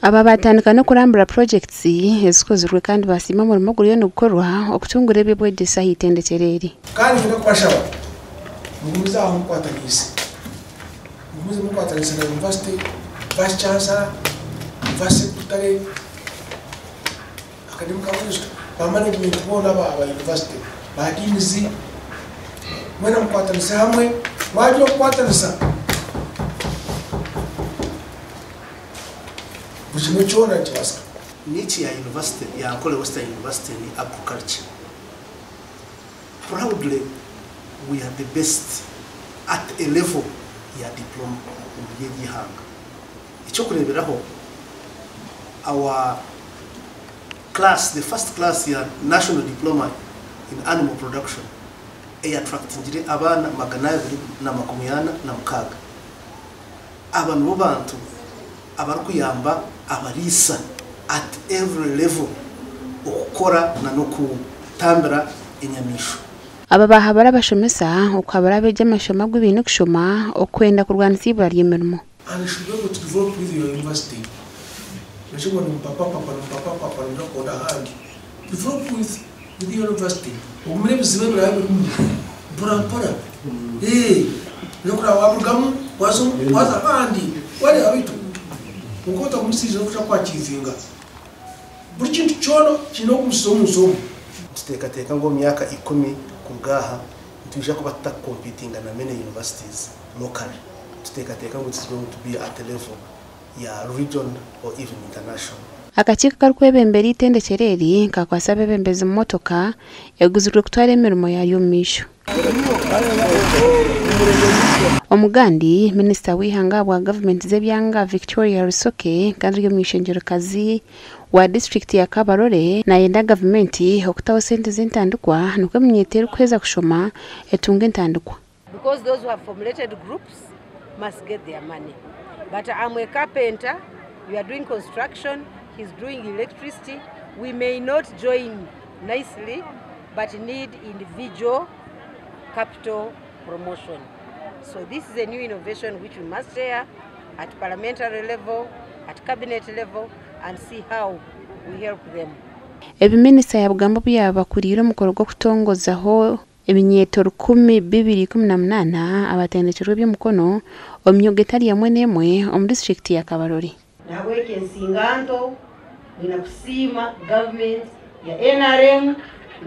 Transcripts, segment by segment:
aba batandika no kurambura projects ezikozerwe kandi basima umurimo guriyo no gukorwa okutungura ebibwedesa hitendekereri kandi no kwashaba mugumiza aho kwatanyise na university vice chancellor vice secretary academic officer management bona ba university badinizi mwana mkwatanyisa hamwe waje kwatanyisa buchimechona chasa nichi ya university ya Ankole Western University ni agriculture. Proudly we are the best at a level ya diploma umyeji hanga. Icho kureberaho our class, the first class ya national diploma in animal production attract njire abana magana na makumyana na mukaga. Abantu bobantu abarukuyamba abarisa at every level okukora na no kutambira inyamisho. Aba bahabara bashomesa ukabara beje amashoma gw'ibintu kushoma okwenda kurwana sibura ry'emirimo. And you should be able to develop with your university. Nashobora papa no koda hand. Develop with the university. Umure bizibe birabe pora. Nokura wabugamu waza bandi wale abitu. Ukota kumisizo kushakwa chizinga. Buri kintu cyono kino kumusomo. Tutekateka ngo myaka 10 kugaha tuje kuba competing na many universities locally. Tutekateka ngo it's going to be at a level ya region or even international. Akachika karukwebembera itendekereri kakwasa bebembeza motoka yaguzurwe kutwara emirimo yayo misho. Omugandi minister wihanga wa government zebyanga Victoria Rusoke kandi yo mwishenjero kazi wa district ya Kabarore na yenda government okutaho sente zintandukwa nuko mnyetero kweza kushoma etunge ntandukwa. Because those who have formulated groups must get their money. But I'm a carpenter, we are doing construction, he's doing electricity. We may not join nicely, but need individual capital promotion. So this is a new innovation which we must share at parliamentary level, at cabinet level, and see how we help them. Ebiminisa yabugambo byabakurira mukoro gwo kutongozaho ebinyeto 10,218 abatendekero by'umukono omyogetari yamwe nemwe om district ya Kabarore. Naweke nsinganto binakusima government ya NRM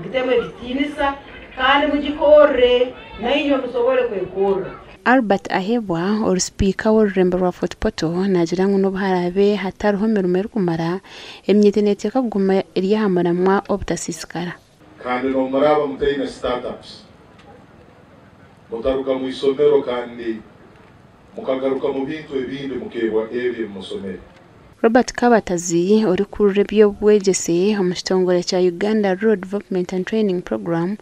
ngitemwe bitinisa kandi mugikore nayo musobole kwekora. Albert Ahebwa or speaker wa Rembo wa Fort Poto najirangu no bharabe hataruho merumeru kumara emnyetenete kaguma erihamara mwa obutasisikara. Kandi no maraba mutayina startups mutaruka mu isomero kandi mukagaruka mu bintu ebindi mukebwa ebye musomero. Robert Kabatazi uri kurure byobwegese omustongole cha Uganda Road Development and Training Program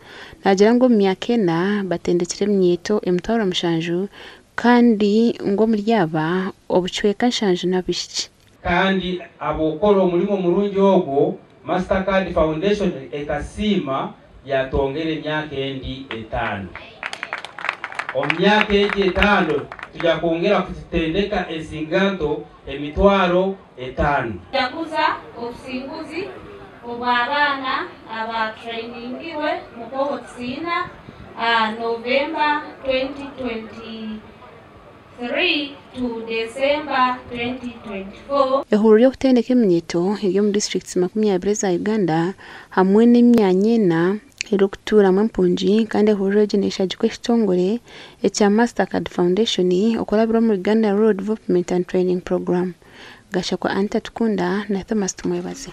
najirango myakena batendekere mnyeto emtwaro mushanju kandi ngo muryaba obuchweka nshanju nabishiki kandi abokoro mulimo murungi ogwo Mastercard Foundation ekasima yatongere myaka endi 5 omyaka endi 5 tujja kuongera kutendeka esinganto emitwaro 5 yakuza obusinguzi obw'abaana aba trainingiwe mukoho tsina November 2023 to December 2024. Ehuriro kutendeka emnyeto yo mu districts 20 za Uganda hamwe n'imyanyena erukutura mpunji kandi ehuriro genesha jikwe kitongole echa Mastercard Foundation okolabira mu Uganda Road Development and Training Program. Gasha kwa Anta Tukunda na Thomas Tumwebazi.